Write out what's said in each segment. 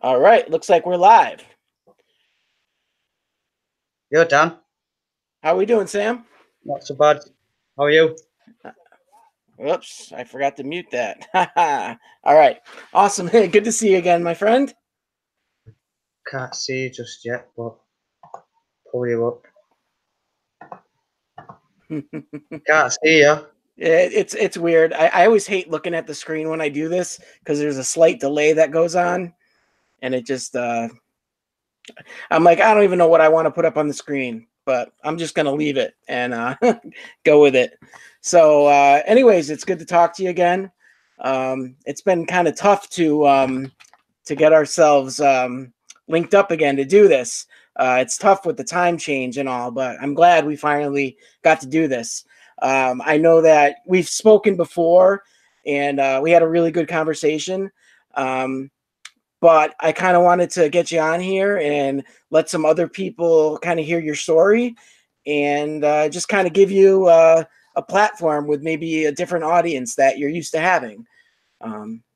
All right, looks like we're live. Yo, Dan. How are we doing, Sam? Not so bad. How are you? Whoops, I forgot to mute that. All right, awesome. Good to see you again, my friend. Can't see you just yet, but pull you up. Can't see you. It's weird. I always hate looking at the screen when I do this because there's a slight delay that goes on, and it just I'm like, I don't even know what I want to put up on the screen, but I'm just gonna leave it and go with it. So, anyways, it's good to talk to you again. It's been kind of tough to get ourselves linked up again to do this. It's tough with the time change and all, but I'm glad we finally got to do this. I know that we've spoken before, and we had a really good conversation. But I kind of wanted to get you on here and let some other people kind of hear your story and just kind of give you a platform with maybe a different audience that you're used to having.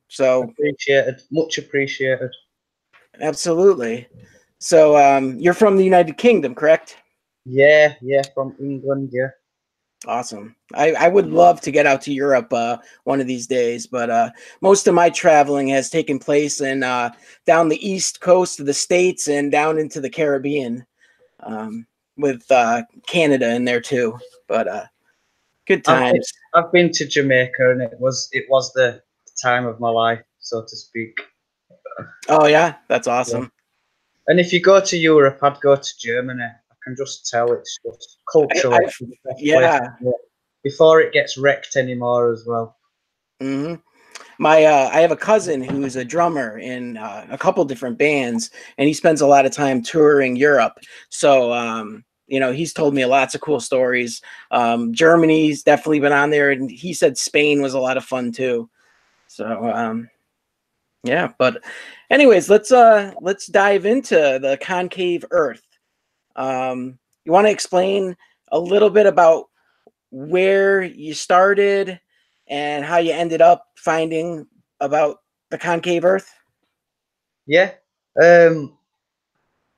So Appreciated. Much appreciated. absolutely. So you're from the United Kingdom, correct? Yeah, from England, yeah. Awesome. I would love to get out to Europe one of these days, but most of my traveling has taken place in down the east coast of the States and down into the Caribbean, with Canada in there too. But good I've been, times. I've been to Jamaica, and it was the time of my life, so to speak. Oh yeah, that's Yeah. awesome. And if you go to Europe, I'd go to Germany. I can just tell it's just culturally I've, the best place yeah. to go before it gets wrecked anymore as well. hmm I have a cousin who's a drummer in a couple different bands, and he spends a lot of time touring Europe. So he's told me lots of cool stories. Germany's definitely been on there, and he said Spain was a lot of fun too. So yeah, but anyways, let's dive into the concave Earth. You want to explain a little bit about where you started and how you ended up finding about the concave Earth? Yeah. Been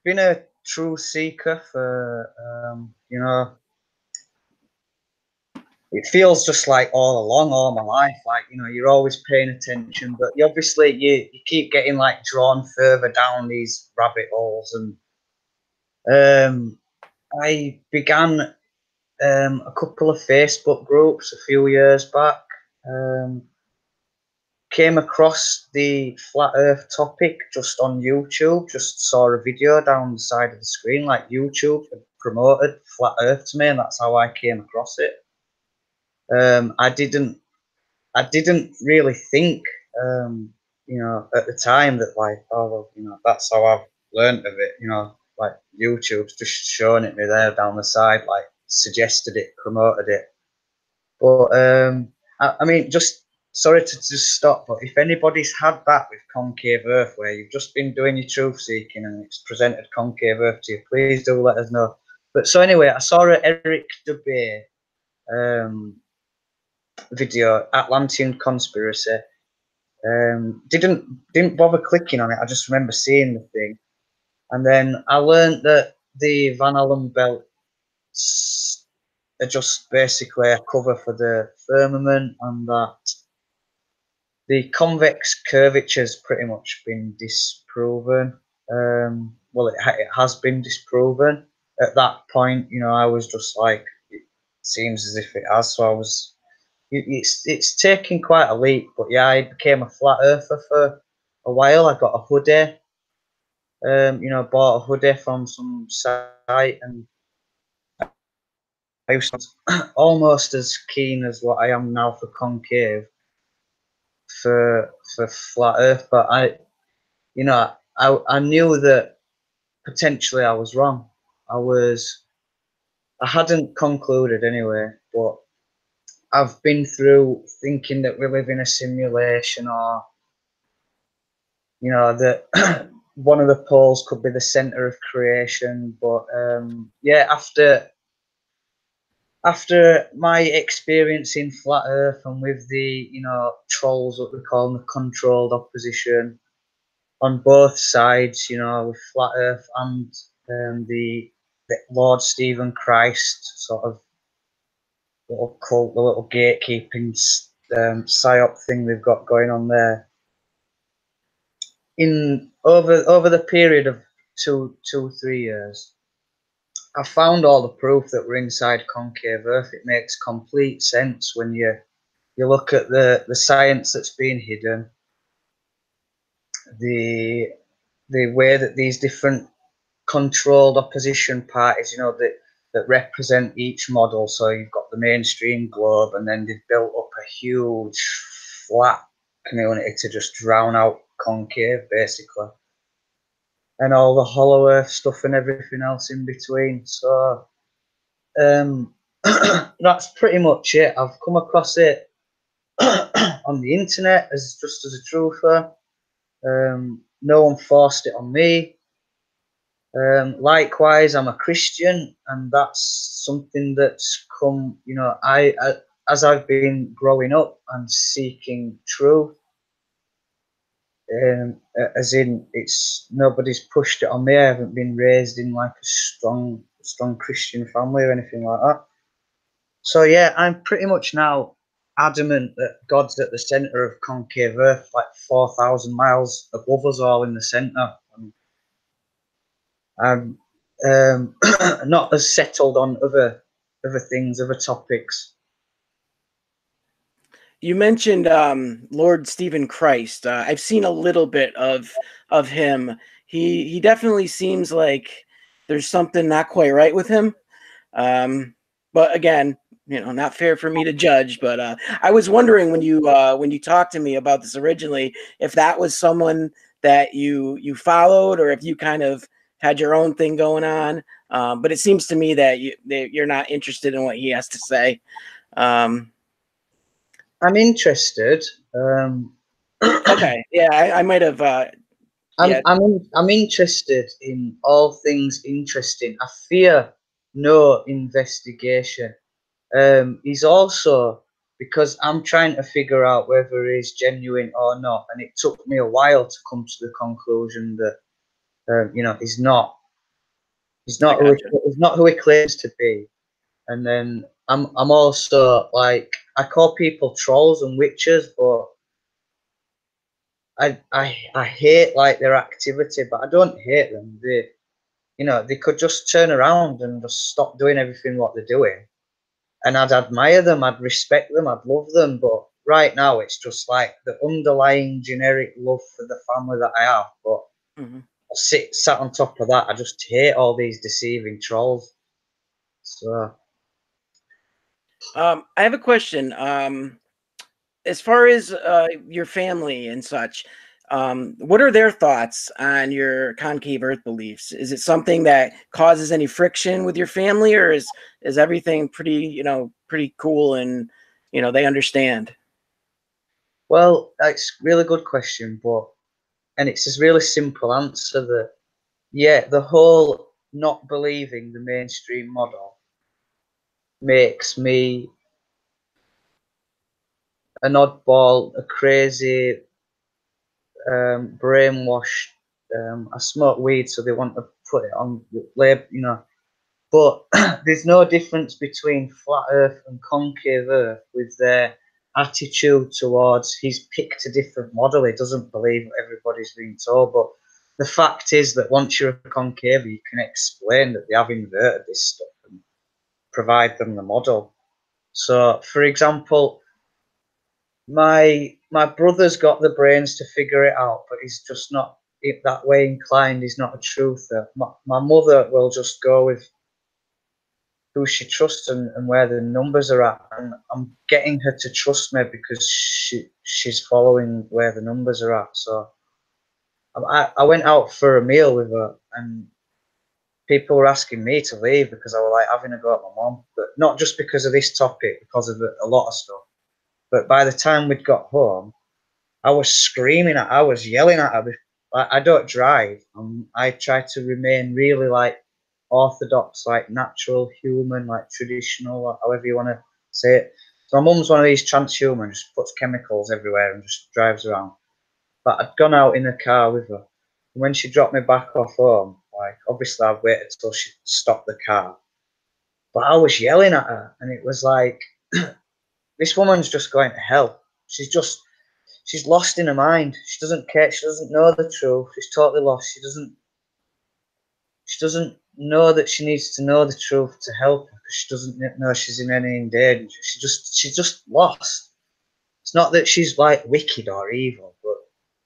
a true seeker for it feels just like all along all my life, like you're always paying attention, but you keep getting like drawn further down these rabbit holes. And I began a couple of Facebook groups a few years back. um, Came across the flat earth topic just on YouTube, just saw a video down the side of the screen, like YouTube had promoted flat earth to me, and that's how I came across it. I didn't really think, at the time that like, oh well, that's how I've learned of it. Like YouTube's just showing it me there down the side, like suggested it, promoted it. But I mean, just sorry to just stop, but if anybody's had that with Concave Earth, where you've just been doing your truth seeking and it's presented Concave Earth to you, please do let us know. But so anyway, I saw an Eric Dubé video, Atlantean Conspiracy. Didn't bother clicking on it. I just remember seeing the thing, and then I learned that the Van Allen belts are just basically a cover for the firmament, and that the convex curvature has pretty much been disproven. Well, it has been disproven. At that point, I was just like, it seems as if it has. So I was it's taking quite a leap, but yeah, I became a flat earther for a while. I got a hoodie, bought a hoodie from some site, and I was almost as keen as what I am now for concave for flat earth. But I knew that potentially I was wrong. I hadn't concluded anyway, but I've been through thinking that we live in a simulation, or that one of the poles could be the center of creation. But yeah, after my experience in flat earth and with the trolls, what we call them, the controlled opposition, on both sides, you know, with Flat Earth and the Lord Stephen Christ sort of little cult, the little gatekeeping psyop thing they've got going on there. In over the period of 3 years, I found all the proof that we're inside concave Earth. It makes complete sense when you look at the science that's being hidden, the way that these different controlled opposition parties, you know, that represent each model. So you've got the mainstream globe, and then they've built up a huge flat community to just drown out concave, basically, and all the hollow earth stuff and everything else in between. So that's pretty much it. I've come across it on the internet as just as a truther. No one forced it on me. Likewise, I'm a Christian, and that's something that's come. You know, as I've been growing up and seeking truth, as in it's nobody's pushed it on me. I haven't been raised in like a strong Christian family or anything like that. So yeah, I'm pretty much now adamant that God's at the center of concave Earth, like 4,000 miles above us all in the center. I'm not as settled on other things, other topics. You mentioned Lord Stephen Christ. I've seen a little bit of him. He definitely seems like there's something not quite right with him. But again, you know, not fair for me to judge. But I was wondering when you talked to me about this originally, if that was someone that you followed, or if you kind of had your own thing going on. But it seems to me that you're not interested in what he has to say. I'm interested. Okay, yeah, I might have. Yeah. I'm interested in all things interesting. I fear no investigation. He's also, because I'm trying to figure out whether he's genuine or not, and it took me a while to come to the conclusion that you know I gotcha. he's not who he claims to be. And then I'm also like, I call people trolls and witches, but I hate like their activity, but I don't hate them. They, you know, they could just turn around and just stop doing everything what they're doing, and I'd admire them, I'd respect them, I'd love them. But right now, it's just like the underlying generic love for the family that I have. But Mhm. sat on top of that, I just hate all these deceiving trolls. So I have a question. As far as your family and such, what are their thoughts on your concave Earth beliefs? Is it something that causes any friction with your family, or is everything pretty, pretty cool, and they understand? well, that's a really good question, but and it's a really simple answer that yeah, the whole not believing the mainstream model makes me an oddball, a crazy, brainwashed. I smoke weed, so they want to put it on label, you know. But there's no difference between flat Earth and concave Earth with their attitude towards. He's picked a different model. He doesn't believe what everybody's being told. But the fact is that once you're a concave, you can explain that they have inverted this stuff and provide them the model. So, for example, my brother's got the brains to figure it out, but he's just not that way inclined. He's not a truther. My mother will just go with who she trusts and where the numbers are at, and I'm getting her to trust me because she's following where the numbers are at. So I went out for a meal with her, and people were asking me to leave because I was like having a go at my mom, but not just because of this topic, because of a lot of stuff. But by the time we'd got home, I was screaming I was yelling at her. I don't drive. I try to remain really like orthodox, like natural, human, like traditional, however you want to say it. So my mum's one of these transhumans, just puts chemicals everywhere and just drives around. But I'd gone out in the car with her. And when she dropped me back off home, like obviously I waited till she stopped the car. But I was yelling at her, and it was like, this woman's just going to hell. She's lost in her mind. She doesn't care. She doesn't know the truth. She's totally lost. She doesn't know that she needs to know the truth to help her, because she doesn't know she's in any danger. She's just lost. It's not that she's like wicked or evil,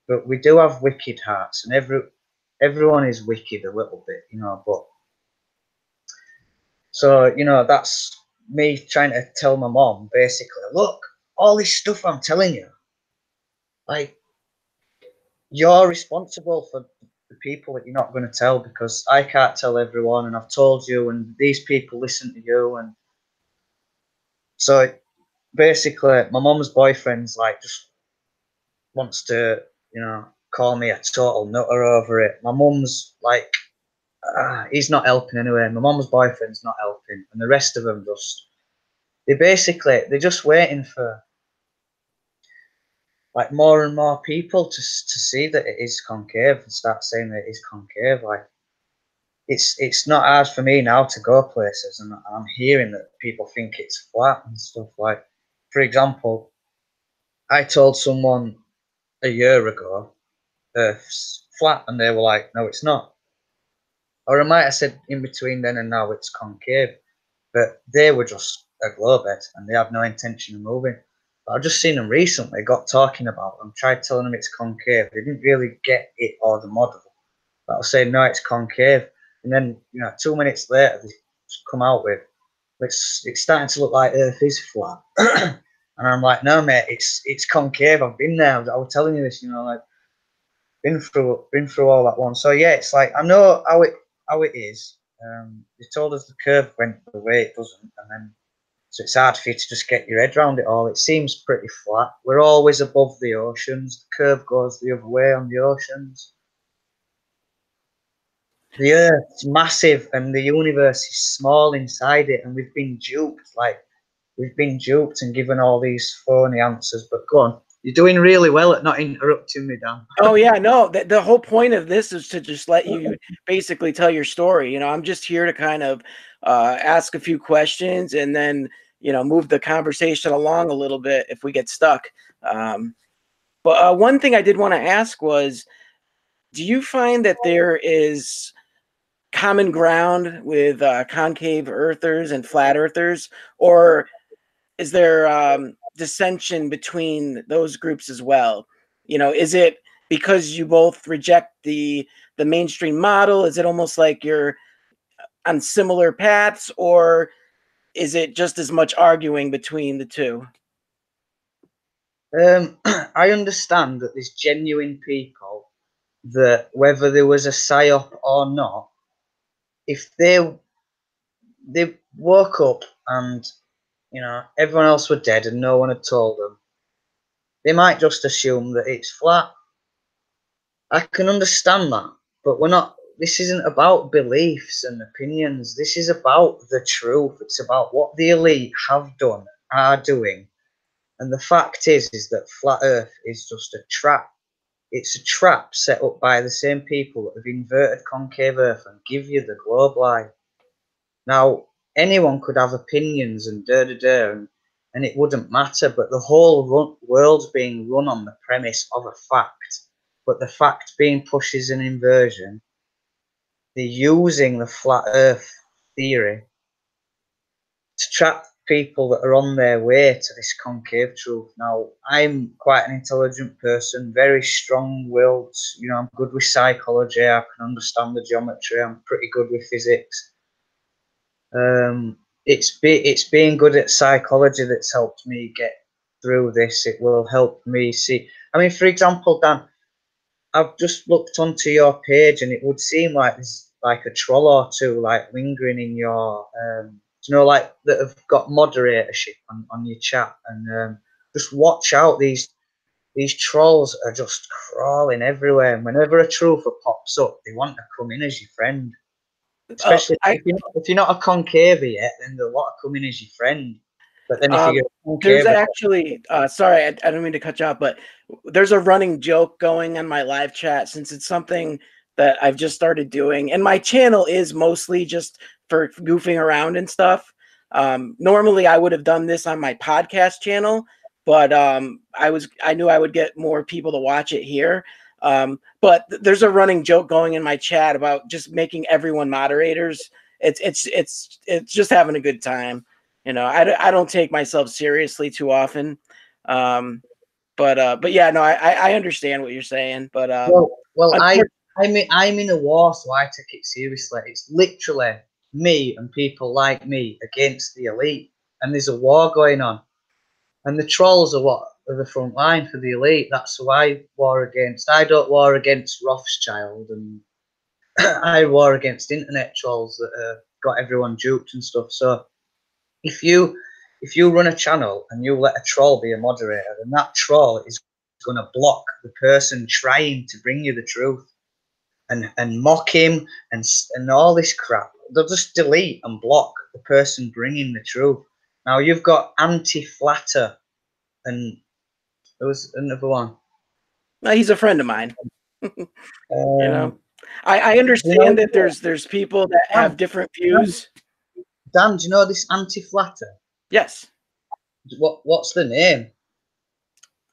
but we do have wicked hearts, and everyone is wicked a little bit, you know. But so, you know, that's me trying to tell my mom basically, look, all this stuff I'm telling you, like, you're responsible for the people that you're not going to tell, because I can't tell everyone, and I've told you, and these people listen to you. And so basically, my mom's boyfriend's like just wants to, you know, call me a total nutter over it. My mum's like, he's not helping anyway. My mom's boyfriend's not helping, and the rest of them just, they're just waiting for like more and more people to see that it is concave and start saying that it is concave. Like, it's not hard for me now to go places, and I'm hearing that people think it's flat and stuff. Like, for example, I told someone a year ago Earth's flat, and they were like, "No, it's not." Or I might have said in between then and now it's concave, but they were just a glowbed and they had no intention of moving. But I've just seen them recently, got talking about them, tried telling them it's concave. They didn't really get it or the model. But I was saying, no, it's concave. And then, you know, 2 minutes later, they come out with, it's starting to look like Earth is flat. And I'm like, no, mate, it's concave. I've been there. I was telling you this, you know, like, been through all that one. So yeah, it's like, I know how it is. They told us the curve went the way it doesn't, and then so it's hard for you to just get your head around it all. It seems pretty flat. We're always above the oceans. The curve goes the other way on the oceans. The Earth's massive, and the universe is small inside it, and we've been duped. Like, we've been duped and given all these phony answers. But go on, you're doing really well at not interrupting me, Dan. Oh yeah, no. The whole point of this is to just let you basically tell your story. You know, I'm just here to kind of ask a few questions and then move the conversation along a little bit if we get stuck. But one thing I did want to ask was, do you find that there is common ground with concave earthers and flat earthers, or is there dissension between those groups as well? Is it because you both reject the mainstream model? Is it almost like you're on similar paths, or is it just as much arguing between the two? I understand that there's genuine people that, whether there was a psyop or not, if they woke up and, you know, everyone else were dead and no one had told them, they might just assume that it's flat. I can understand that, but we're not. This isn't about beliefs and opinions. This is about the truth. It's about what the elite have done, are doing, and the fact is that flat Earth is just a trap. It's a trap set up by the same people that have inverted concave Earth and give you the globe lie. Now, anyone could have opinions and and it wouldn't matter, but the whole world's being run on the premise of a fact. But the fact being pushed is an inversion. They're using the flat Earth theory to trap people that are on their way to this concave truth. Now, I'm quite an intelligent person, very strong-willed. You know, I'm good with psychology. I can understand the geometry. I'm pretty good with physics. It's being good at psychology that's helped me get through this. It will help me see. I mean, for example, Dan, I've just looked onto your page, and it would seem like there's like a troll or two like lingering in your, like that have got moderatorship on your chat, and just watch out. These trolls are just crawling everywhere, and whenever a truther pops up, they want to come in as your friend. Especially I if you're not a concave yet, then they'll want to come in as your friend. But then if you get There's concave, actually, sorry, I don't mean to cut you off, but there's a running joke going on my live chat since it's something that I've just started doing. And my channel is mostly just for goofing around and stuff. Normally, I would have done this on my podcast channel, but I knew I would get more people to watch it here. But there's a running joke going in my chat about just making everyone moderators. It's just having a good time. You know, I don't take myself seriously too often. But yeah, no, I understand what you're saying. But well, unfortunately, I'm in a war, so I take it seriously. It's literally me and people like me against the elite, and there's a war going on. And the trolls are what are the front line for the elite. That's who I war against. I don't war against Rothschild, and I war against internet trolls that got everyone duped and stuff. So if you run a channel and you let a troll be a moderator, then that troll is going to block the person trying to bring you the truth and mock him and all this crap. They'll just delete and block the person bringing the truth. Now you've got anti-flatter, and there was another one. he's a friend of mine. You know, I You know, understand that there's people that have different views. Dan, do you know this anti-flatter? Yes, What's the name?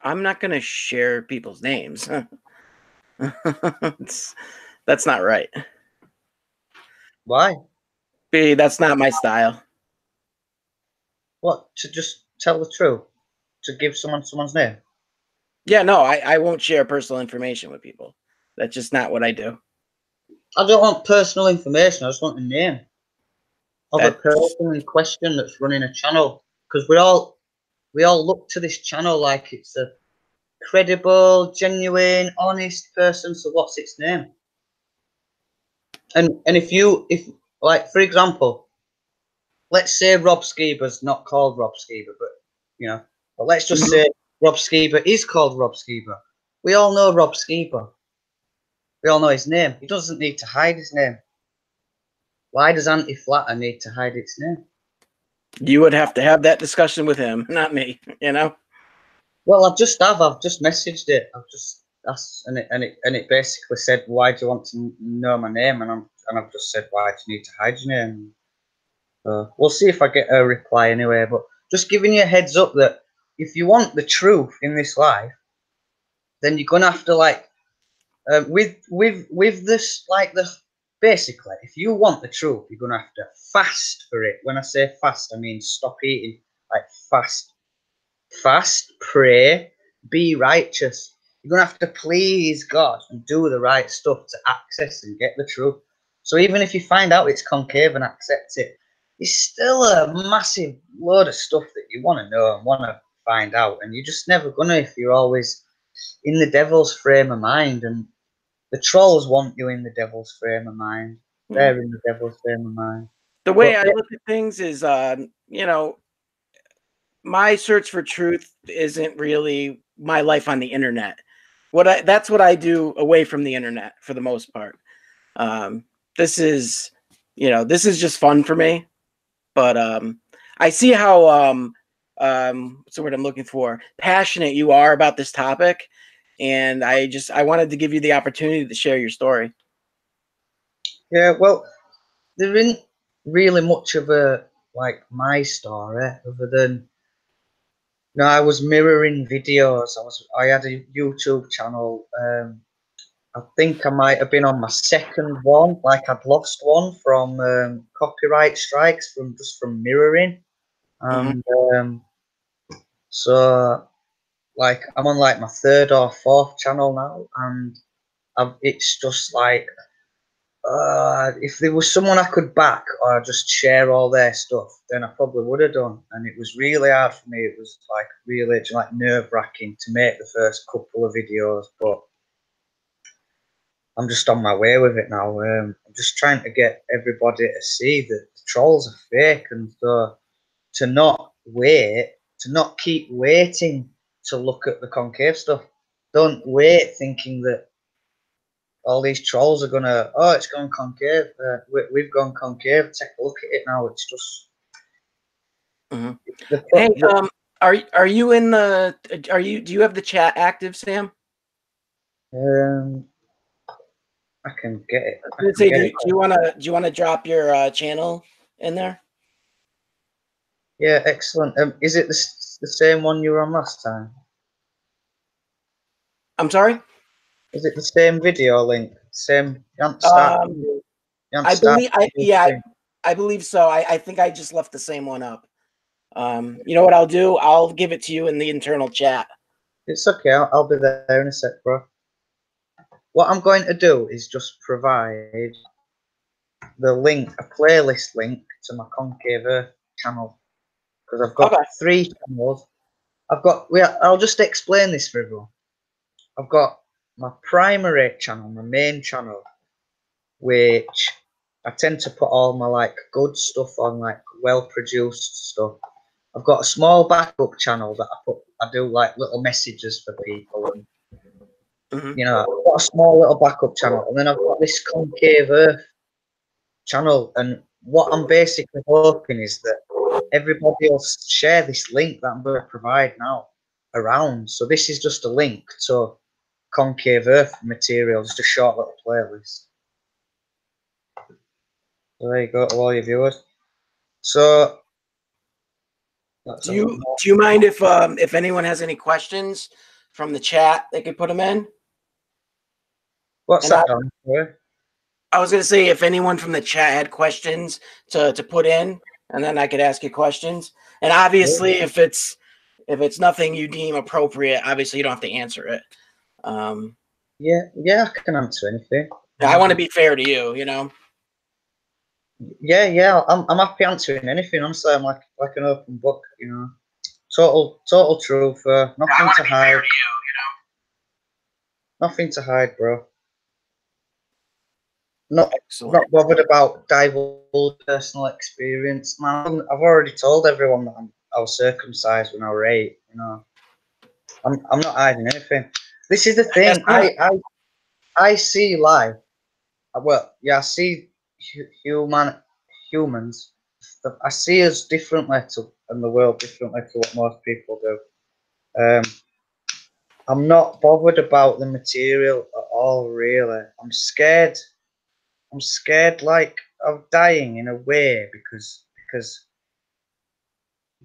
I'm not going to share people's names. That's not right. Why? B, that's not my style. What, to just tell the truth? To give someone's name? Yeah, no, I won't share personal information with people. That's just not what I do. I don't want personal information. I just want the name of a That person in question that's running a channel. Because we all look to this channel like it's a credible, genuine, honest person. So what's its name? And if like for example, let's say Rob Skeeber's not called Rob Skeeber, but let's just say Rob Skeeber is called Rob Skeeber. We all know Rob Skeeber. We all know his name. He doesn't need to hide his name. Why does Anti-Flatter need to hide its name? you would have to have that discussion with him, not me. You know. Well, I've just messaged it. I've just asked, and it basically said, "Why do you want to know my name?" And I've just said, "Why do you need to hide your name?" So we'll see if I get a reply anyway. But just giving you a heads up that if you want the truth in this life, then you're gonna have to with this basically, if you want the truth, you're gonna have to fast for it. When I say fast, I mean stop eating, like fast, pray, be righteous. You're gonna have to please God and do the right stuff to access and get the truth. So even if you find out it's concave and accept it, it's still a massive load of stuff that you want to know and want to find out, and you're just never gonna if you're always in the devil's frame of mind. And the trolls want you in the devil's frame of mind. They're in the devil's frame of mind. The way But I look at things is, you know, my search for truth isn't really my life on the internet. That's what I do away from the internet for the most part. Um, this is, this is just fun for me. But I see how what's the word I'm looking for? Passionate you are about this topic, and I wanted to give you the opportunity to share your story. yeah, well, there isn't really much of a my story other than I was mirroring videos. I had a YouTube channel. I think I might have been on my second one. Like I'd lost one from copyright strikes from mirroring, Mm-hmm. and so I'm on my third or fourth channel now, and it's just if there was someone I could back or just share all their stuff, then I probably would have done. And it was really hard for me. It was really nerve wracking to make the first couple of videos, but I'm just on my way with it now. I'm just trying to get everybody to see that the trolls are fake, and so to not wait, to not keep waiting to look at the concave stuff. Don't wait thinking that all these trolls are gonna, oh, it's gone concave. We've gone concave. Take a look at it now. It's just Mhm. The, Hey, the, are you in the? Do you have the chat active, Sam? um, I can get it. I was I gonna can say, get it. do you wanna drop your channel in there? Yeah, excellent. Is it the same one you were on last time? I'm sorry. Is it the same video link? Same. Um, You haven't I started believe I the yeah, thing. I believe so. I think I just left the same one up. You know what I'll do? I'll give it to you in the internal chat. It's okay. I'll be there in a sec, bro. What I'm going to do is just provide the link, a playlist link to my Concave Earth channel because I've got Okay. 3 channels. I've got. I'll just explain this for everyone. I've got my primary channel, my main channel, which I tend to put all my like good stuff on, like well produced stuff. I've got a small backup channel that I do like little messages for people, and Hmm. I've got a small little backup channel, and then I've got this Concave Earth channel. And what I'm basically hoping is that everybody will share this link that I'm going to provide now around. So this is just a link to Concave Earth material, just a short little playlist. So there you go to all your viewers. So let's have a look. Do you mind if anyone has any questions from the chat, they could put them in? What's And that done? I was gonna say if anyone from the chat had questions to put in, and then I could ask you questions. And obviously, if it's nothing you deem appropriate, obviously you don't have to answer it. Um, Yeah, I can answer anything. I want to be fair to you, you know. Yeah. I'm happy answering anything. Honestly, I'm like an open book. Total truth. Nothing to hide. Nothing to hide, bro. Not Excellent. bothered about divulge personal experience, man. I've already told everyone that I was circumcised when I was 8. I'm not hiding anything. This is the I guess thing. not. I see life. Well, yeah, I see humans. I see us differently to and the world differently to what most people do. Um, I'm not bothered about the material at all, really. I'm scared, like of dying in a way because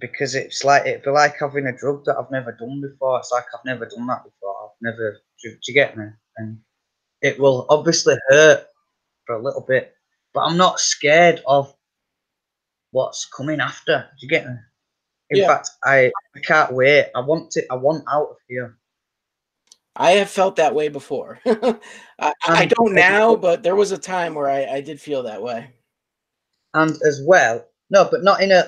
it's like it'd be like having a drug that I've never done before. It's like I've never done that before. I've never. Do you get me? And it will obviously hurt for a little bit, but I'm not scared of what's coming after. Do you get me? In Yeah, fact, I can't wait. I want out of here. I have felt that way before. I And don't now, but there was a time where I did feel that way. and as well, no, but not in a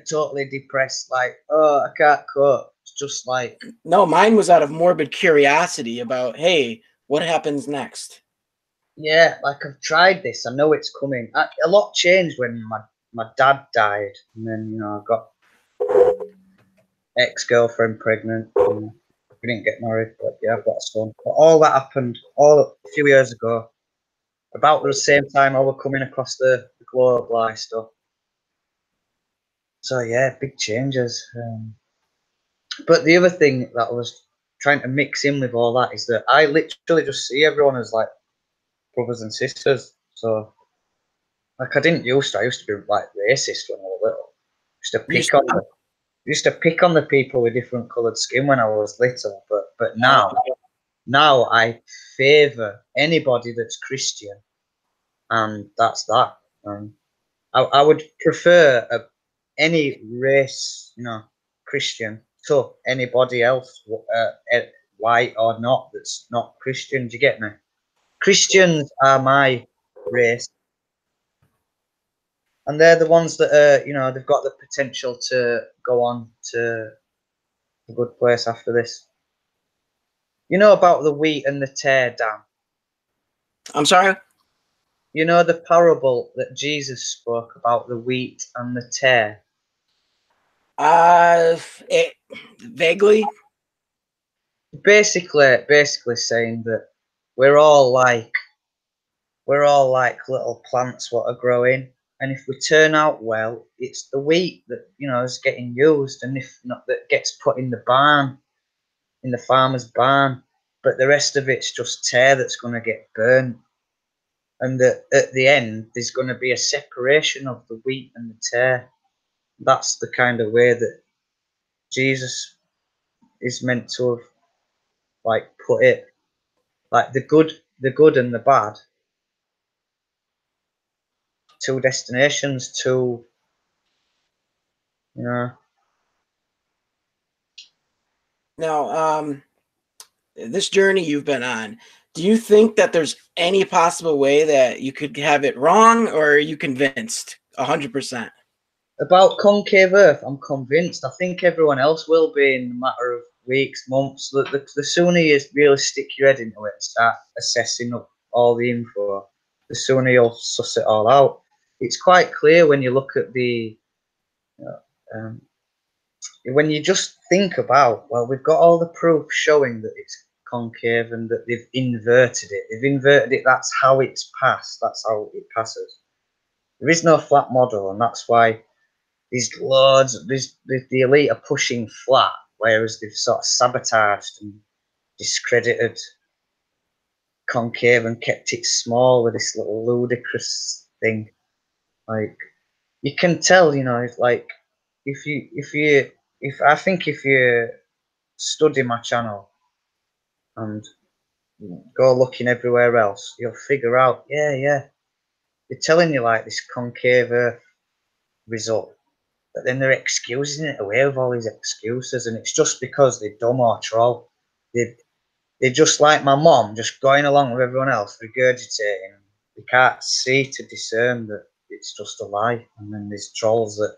totally depressed like, oh, I can't cope. It's just like, No, mine was out of morbid curiosity about, hey, what happens next? yeah, like I've tried this. I know it's coming. A lot changed when my dad died, and then I got ex-girlfriend pregnant. And we didn't get married, but yeah, I've got a son. But all that happened all a few years ago. About the same time I was coming across the globe life stuff. So yeah, big changes. But the other thing that I was trying to mix in with all that is that I literally just see everyone as like brothers and sisters. So like I didn't used to. I used to be like racist when I was little. Used to You pick on the used to pick on the people with different coloured skin when I was little. But now I favour anybody that's Christian, and that's that. I would prefer any race, Christian to anybody else, white or not, that's not Christian. Do you get me? Christians are my race, and they're the ones that they've got the potential to go on to a good place after this. You know about the wheat and the tear dam. I'm sorry. You know the parable that Jesus spoke about the wheat and the tear. Uh, it, vaguely. Basically saying that we're all like we're all like little plants what are growing, and if we turn out well, it's the wheat that is getting used, and if not, that gets put in the barn, in the farmer's barn. But the rest of it's just tear that's going to get burnt, and that at the end there's going to be a separation of the wheat and the tear. That's the kind of way that Jesus is meant to have put it, like the good and the bad, two destinations, two, you know. Now, this journey you've been on, do you think that there's any possible way that you could have it wrong, or are you convinced 100%? About Concave Earth, I'm convinced. I think everyone else will be in a matter of weeks, months. The sooner you really stick your head into it and start assessing up all the info, the sooner you'll suss it all out. It's quite clear when you look at when you just think about, well, we've got all the proof showing that it's concave and that they've inverted it. They've inverted it. That's how it's passed. That's how it passes. There is no flat model, and that's why there's loads. The elite are pushing flat, whereas they've sort of sabotaged and discredited concave and kept it small with this little ludicrous thing. Like, you can tell, like if I think if you study my channel and go looking everywhere else, you'll figure out, yeah, they're telling you like this concave Earth result, but then they're excusing it away with all these excuses, and it's just because they're dumb or troll. They're just like my mom, just going along with everyone else, regurgitating. They can't see to discern that it's just a lie, and then there's trolls that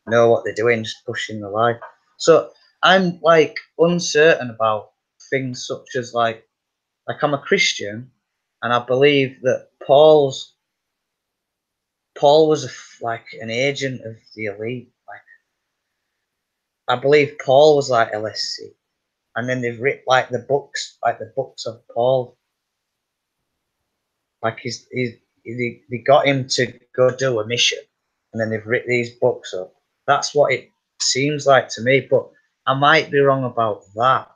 know what they're doing, just pushing the lie. So I'm like uncertain about things such as like I'm a Christian, and I believe that Paul was like an agent of the elite. Like, I believe Paul was like LSC, and then they've written like the books of Paul. Like they got him to go do a mission, and then they've written these books up. That's what it seems like to me, but I might be wrong about that.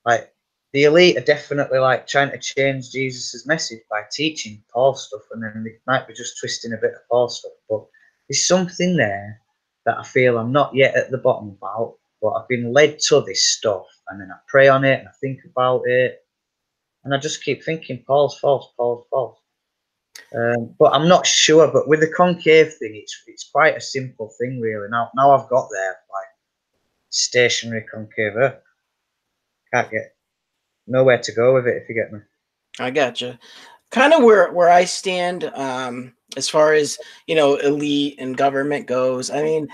Like, the elite are definitely like trying to change Jesus's message by teaching Paul stuff, and then they might be just twisting a bit of Paul stuff. But there's something there that I feel I'm not yet at the bottom about, but I've been led to this stuff, and then I pray on it and I think about it, and I just keep thinking Paul's false, Paul's false. But I'm not sure. But with the concave thing, it's quite a simple thing, really. Now I've got there, like stationary concave Earth. Can't get nowhere to go with it, if you get me. I gotcha. Kind of where I stand, as far as elite and government goes. I mean,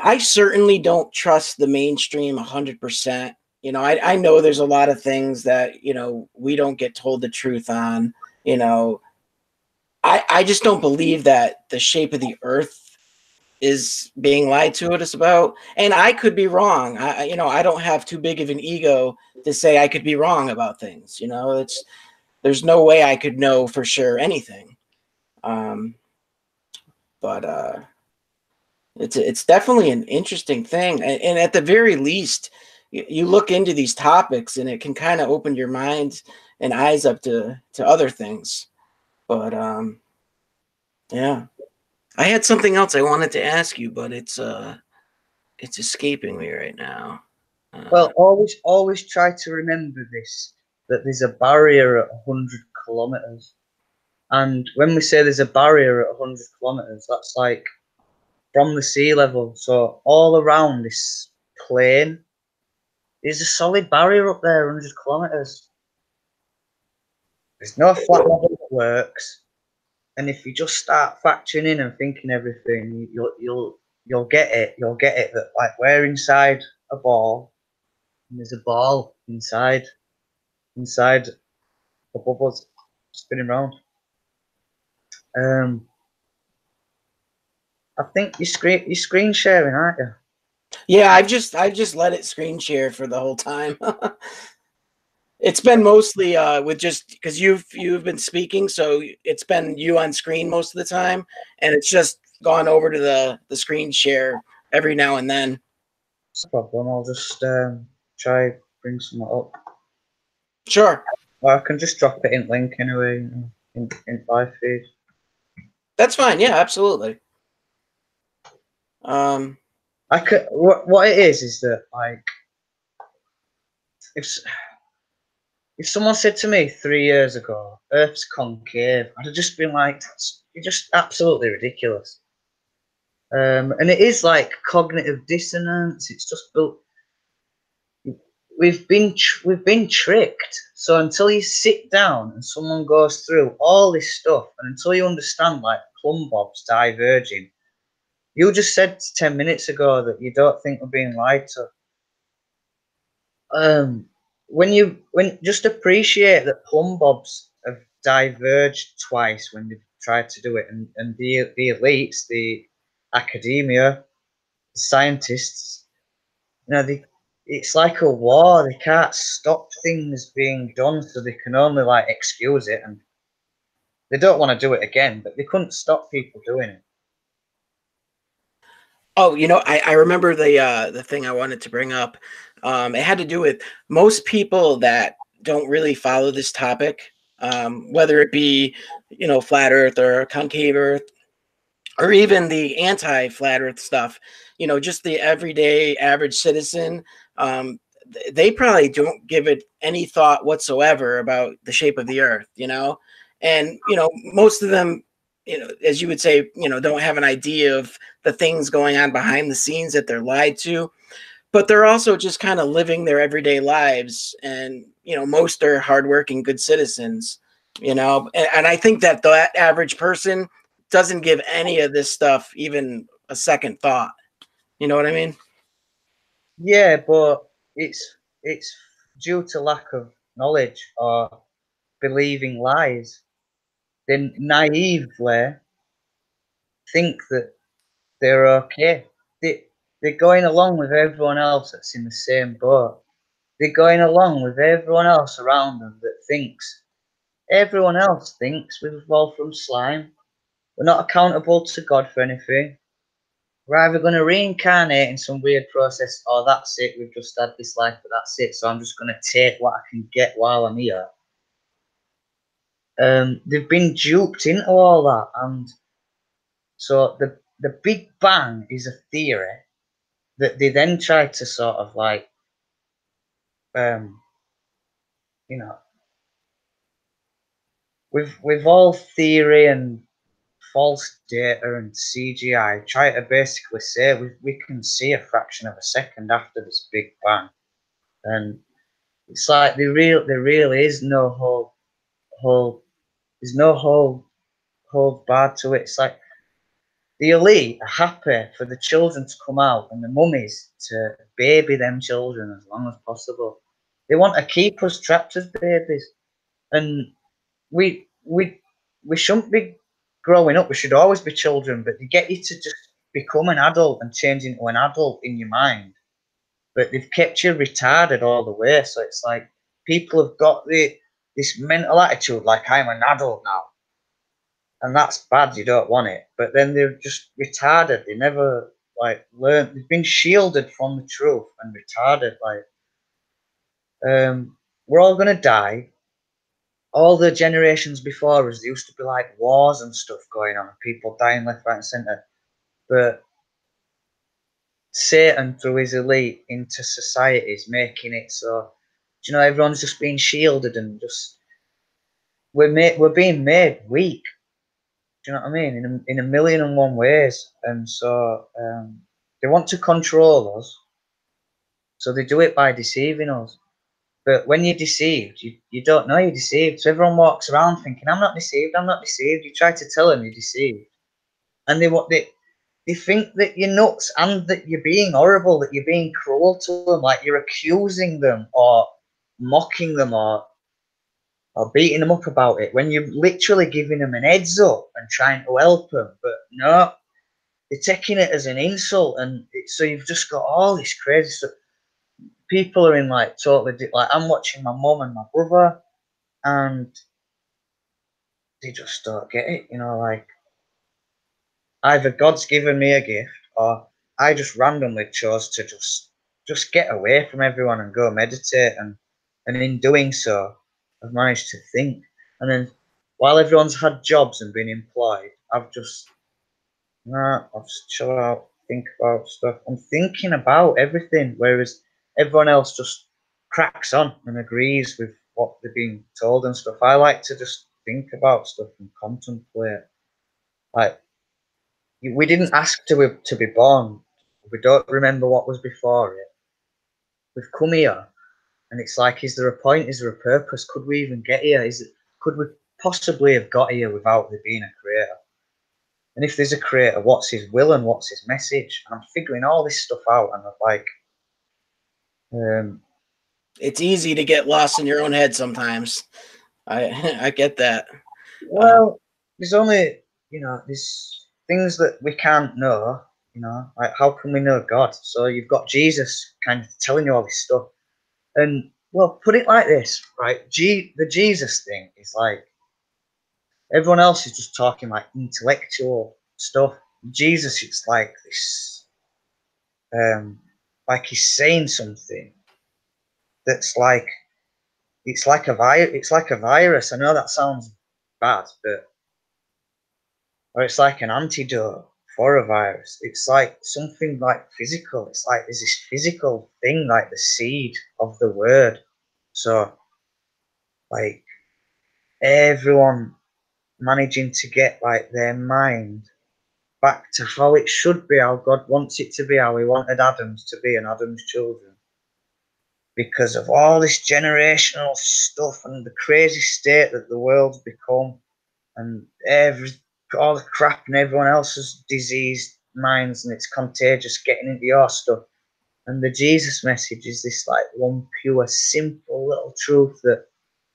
I certainly don't trust the mainstream 100%. I know there's a lot of things that we don't get told the truth on. I just don't believe that the shape of the Earth is being lied to us about, and I could be wrong. I don't have too big of an ego to say I could be wrong about things. There's no way I could know for sure anything. But it's definitely an interesting thing, and at the very least, you look into these topics, and it can kind of open your mind and eyes up to other things. But yeah, I had something else I wanted to ask you, but it's escaping me right now. Well, always try to remember this, that there's a barrier at 100 kilometers. And when we say there's a barrier at 100 kilometers, that's like from the sea level. So all around this plane, there's a solid barrier up there, 100 kilometers. There's no flat level that works. And if you just start factoring in and thinking everything, you'll get it. You'll get it that like we're inside a ball, and there's a ball inside the bubbles spinning around. I think you're screen sharing, aren't you? Yeah, I've just let it screen share for the whole time. It's been mostly with just because you've been speaking, so it's been you on screen most of the time, and it's just gone over to the screen share every now and then. No problem. I'll just try bring some up. Sure, Or I can just drop it in link anyway in live feed. that's fine. Yeah, absolutely. I could. What it is that like if if someone said to me 3 years ago, Earth's concave, I'd have just been like, you're just absolutely ridiculous. And it is like cognitive dissonance. It's just built. We've been tricked. So until you sit down and someone goes through all this stuff, and until you understand like plumb bobs diverging, you just said 10 minutes ago that you don't think we're being lied to. When just appreciate that plumb bobs have diverged twice when they've tried to do it, and the elites, the academia, the scientists, it's like a war. They can't stop things being done, so they can only like excuse it, and they don't want to do it again, but they couldn't stop people doing it. Oh, I remember the thing I wanted to bring up. It had to do with most people that don't really follow this topic, whether it be flat Earth or concave Earth, or even the anti-flat Earth stuff. Just the everyday average citizen. They probably don't give it any thought whatsoever about the shape of the Earth. And most of them, as you would say, don't have an idea of the things going on behind the scenes that they're lied to, but they're also just kind of living their everyday lives. And most are hardworking good citizens. And I think that the average person doesn't give any of this stuff even a second thought. You know what I mean? Yeah, but it's due to lack of knowledge or believing lies. They naively think that they're okay. They're going along with everyone else that's in the same boat. They're going along with everyone else around them that thinks. Everyone else thinks we've evolved from slime. We're not accountable to God for anything. We're either going to reincarnate in some weird process, or that's it, we've just had this life, but that's it, so I'm just going to take what I can get while I'm here. They've been duped into all that, and so the Big Bang is a theory that they then try to sort of like, um, you know, with all theory and false data and CGI, try to basically say we can see a fraction of a second after this Big Bang, and it's like there really is no whole there's no whole bar to it. It's like the elite are happy for the children to come out and the mummies to baby them children as long as possible. They want to keep us trapped as babies, and we we we shouldn't be growing up. We should always be children, but they get you to just become an adult and change into an adult in your mind. But they've kept you retarded all the way. So it's like people have got this mental attitude, like I'm an adult now, and that's bad. You don't want it. But then they're just retarded. They never like learn. They've been shielded from the truth and retarded. Like we're all gonna die. All the generations before us, there used to be like wars and stuff going on, and people dying left, right, and centre. But Satan, through his elite into societies, making it so, everyone's just being shielded and just we're being made weak. Do you know what I mean? In a million and one ways, and so they want to control us, so they do it by deceiving us. But when you're deceived, you don't know you're deceived. So everyone walks around thinking, "I'm not deceived. I'm not deceived." You try to tell them you're deceived, and they think that you're nuts and that you're being horrible, that you're being cruel to them, like you're accusing them or mocking them or beating them up about it when you're literally giving them an heads up and trying to help them. But no, they're taking it as an insult, and so you've just got all this crazy stuff. people are in like totally like I'm watching my mum and my brother, and they just don't get it. You know, like either God's given me a gift, or I just randomly chose to just get away from everyone and go meditate, and in doing so, I've managed to think. And then while everyone's had jobs and been employed, I've just I'll just chill out, think about stuff. I'm thinking about everything, whereas everyone else just cracks on and agrees with what they're being told and stuff. I like to just think about stuff and contemplate. Like we didn't ask to be born. We don't remember what was before it. We've come here, and it's like, is there a point? Is there a purpose? Could we even get here? Could we possibly have got here without there being a creator? And if there's a creator, what's his will and what's his message? And I'm figuring all this stuff out, and I'm like, it's easy to get lost in your own head sometimes. I get that. well, there's only there's things that we can't know. Like how can we know God? So you've got Jesus kind of telling you all this stuff, and well, put it like this, right? The Jesus thing is like everyone else is just talking like intellectual stuff. Jesus, it's like this, like he's saying something that's like it's like a virus. I know that sounds bad, but or it's like an antidote for a virus. It's like something like physical. It's like there's this physical thing, like the seed of the word. So like everyone managing to get like their mind back to how it should be, how God wants it to be, how he wanted Adam's to be and Adam's children. Because of all this generational stuff and the crazy state that the world's become, and all the crap and everyone else's diseased minds, and it's contagious getting into your stuff. And the Jesus message is this like one pure, simple little truth that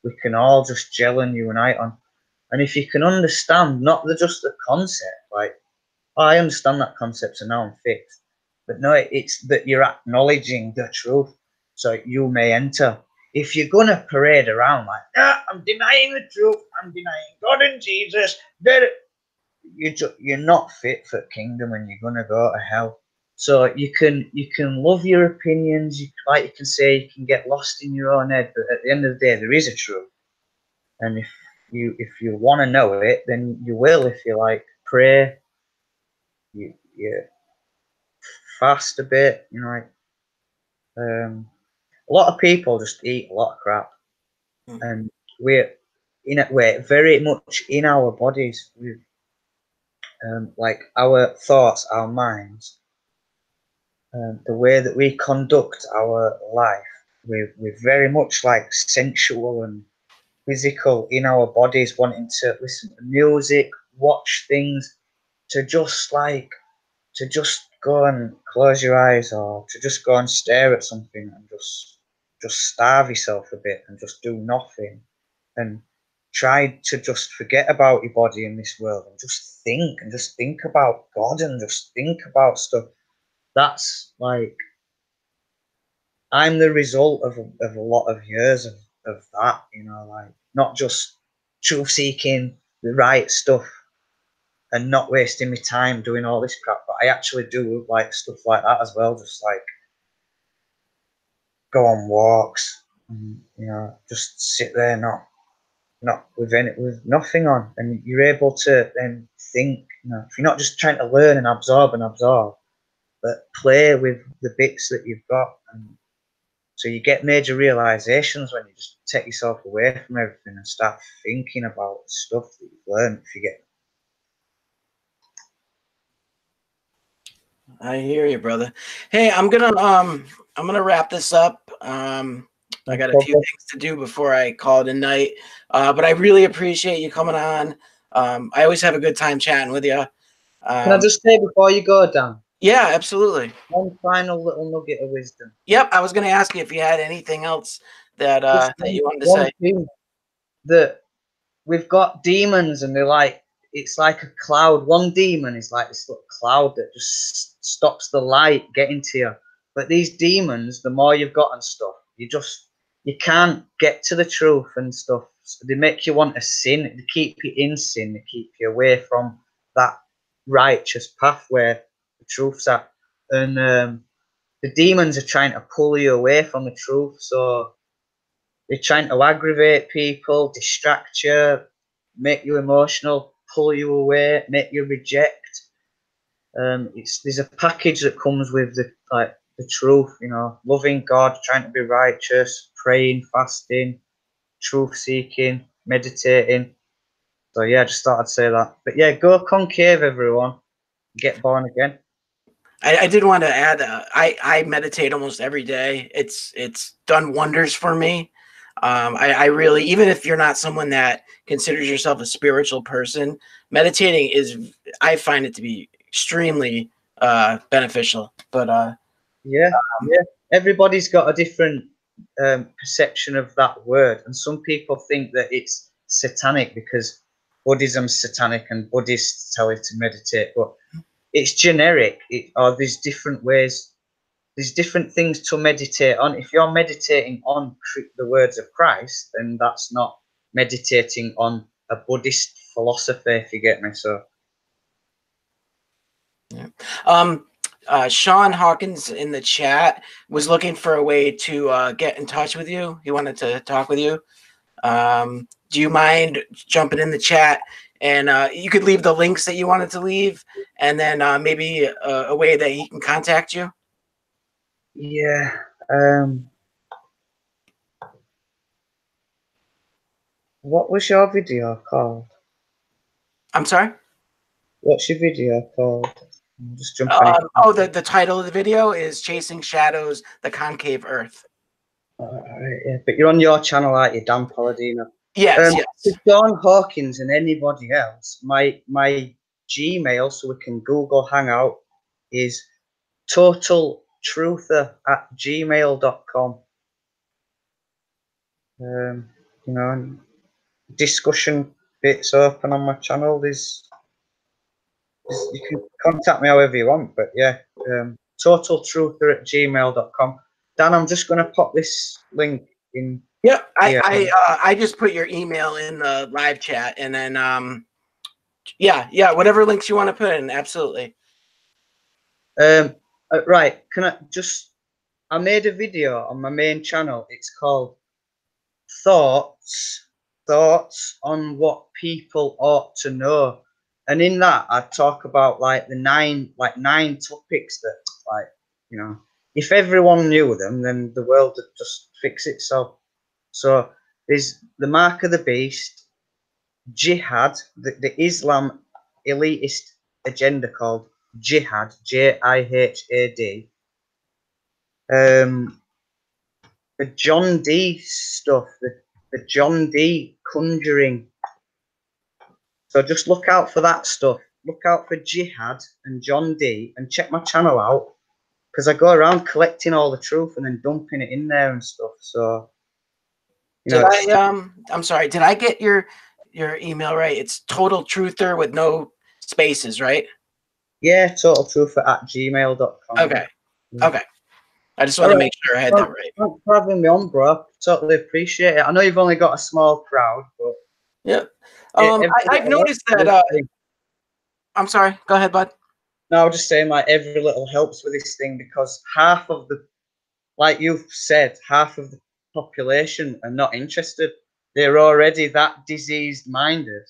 we can all just gel and unite on. And if you can understand not just the concept, like, oh, I understand that concept, so now I'm fixed. But no, it's that you're acknowledging the truth, so you may enter. If you're gonna parade around like, I'm denying the truth, I'm denying God and Jesus, you're not fit for kingdom, and you're gonna go to hell. So you can love your opinions, like you can say, you can get lost in your own head, but at the end of the day, there is a truth, and if you want to know it, then you will. If you like pray, you fast a bit, like a lot of people just eat a lot of crap, and we're very much in our bodies with like our thoughts, our minds, the way that we conduct our life. We're very much like sensual and physical in our bodies, wanting to listen to music, watch things, to just go and close your eyes, or to just go and stare at something and just starve yourself a bit and just do nothing, and try to just forget about your body in this world and just think about God and just think about stuff. That's like I'm the result of a lot of years of that, like not just truth seeking the right stuff and not wasting my time doing all this crap, but I actually do like stuff like that as well, just like go on walks and just sit there not with nothing on, and you're able to then think, if you're not just trying to learn and absorb, but play with the bits that you've got. And so you get major realizations when you just take yourself away from everything and start thinking about stuff that you've learned. If you get I hear you, brother. Hey, I'm gonna wrap this up. I got a few things to do before I call it a night. But I really appreciate you coming on. I always have a good time chatting with you. Can I just say before you go, Dan? Yeah, absolutely. One final little nugget of wisdom. Yep, I was going to ask you if you had anything else that that you wanted to one say. thing that we've got demons, and they're like, it's like a cloud. One demon is like this little cloud that just stops the light getting to you. But these demons, the more you've got and stuff, you can't get to the truth and stuff. So they make you want to sin. They keep you in sin. They keep you away from that righteous path where the truth's at. And the demons are trying to pull you away from the truth. So they're trying to aggravate people, distract you, make you emotional, pull you away, make you reject. There's a package that comes with the truth, loving God, trying to be righteous, praying, fasting, truth seeking, meditating. So yeah, I just thought I'd say that. But yeah, go concave, everyone. Get born again. I did want to add, I meditate almost every day. It's done wonders for me. I really, even if you're not someone that considers yourself a spiritual person, meditating I find it to be extremely beneficial. But yeah, everybody's got a different perception of that word, and some people think that it's satanic because Buddhism's satanic and Buddhists tell you to meditate, but it's generic. Or there's different ways. There's different things to meditate on. If you're meditating on the words of Christ, then that's not meditating on a Buddhist philosophy, if you get me. So, yeah. Sean Hawkins in the chat was looking for a way to get in touch with you. He wanted to talk with you. Do you mind jumping in the chat? And you could leave the links that you wanted to leave, and then maybe a way that he can contact you. yeah. What was your video called? I'm sorry? What's your video called? I'm just jumping in. Oh, the title of the video is Chasing Shadows, the Concave Earth. Yeah, but you're on your channel, aren't you, Dan Palladino? Yes, yes. To John Hawkins and anybody else, my Gmail, so we can Google Hangout, is totaltruther@gmail.com. Discussion bits open on my channel. You can contact me however you want, but yeah, totaltruther@gmail.com. Dan, I'm just going to pop this link in. Yeah, I just put your email in the live chat, and then yeah, whatever links you want to put in, absolutely. Right, I made a video on my main channel. It's called Thoughts on What People Ought to Know. And in that I talk about nine topics that, if everyone knew them, then the world would just fix itself. So there's the mark of the beast, jihad, the Islam elitist agenda called jihad, Jihad. The John Dee stuff, the John Dee conjuring. So just look out for that stuff. Look out for jihad and John Dee, and check my channel out, because I go around collecting all the truth and then dumping it in there and stuff. So, I'm sorry, did I get your email right? It's Total Truther with no spaces, right? Yeah, totaltruther@gmail.com. Okay. Okay. I just want to make sure I had that right. Thanks for having me on, bro. Totally appreciate it. I know you've only got a small crowd, but yeah. I've noticed that. I'm sorry. Go ahead, bud. No, I was just saying, every little helps with this thing, because half of the, like you've said, half of the population are not interested. They're already that diseased minded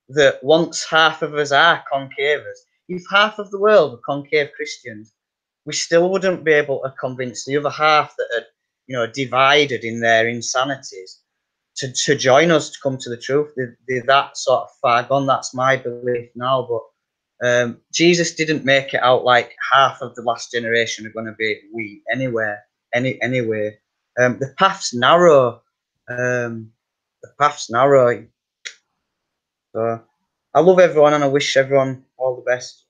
that once half of us are concavers, if half of the world were concave Christians, we still wouldn't be able to convince the other half that are, divided in their insanities to join us, to come to the truth. They're that sort of far gone. That's my belief now. But Jesus didn't make it out like half of the last generation are going to be anyway. The path's narrow. So I love everyone, and I wish everyone all the best.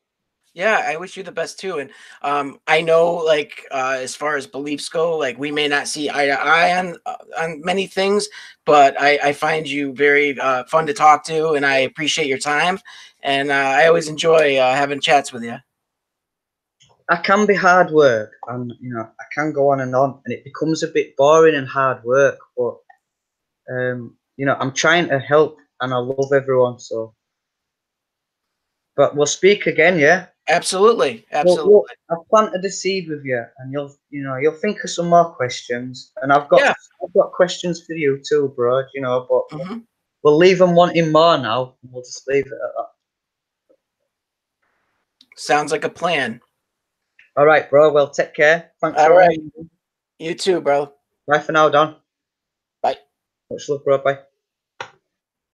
Yeah, I wish you the best too. And I know, as far as beliefs go, we may not see eye to eye on many things, but I find you very fun to talk to, and I appreciate your time. And I always enjoy having chats with you. I can be hard work, and I can go on, and it becomes a bit boring and hard work. But I'm trying to help, and I love everyone. So, but we'll speak again, yeah. Absolutely, absolutely. Well, I've planted a seed with you, and you'll think of some more questions, and Yeah. I've got questions for you too, bro. But Hmm. we'll leave them wanting more now, and we'll just leave it at that. Sounds like a plan. All right, bro. Well, take care. Thanks All for right. ringing. You too, bro. Bye for now, Don. Bye. Much love, bro. Bye.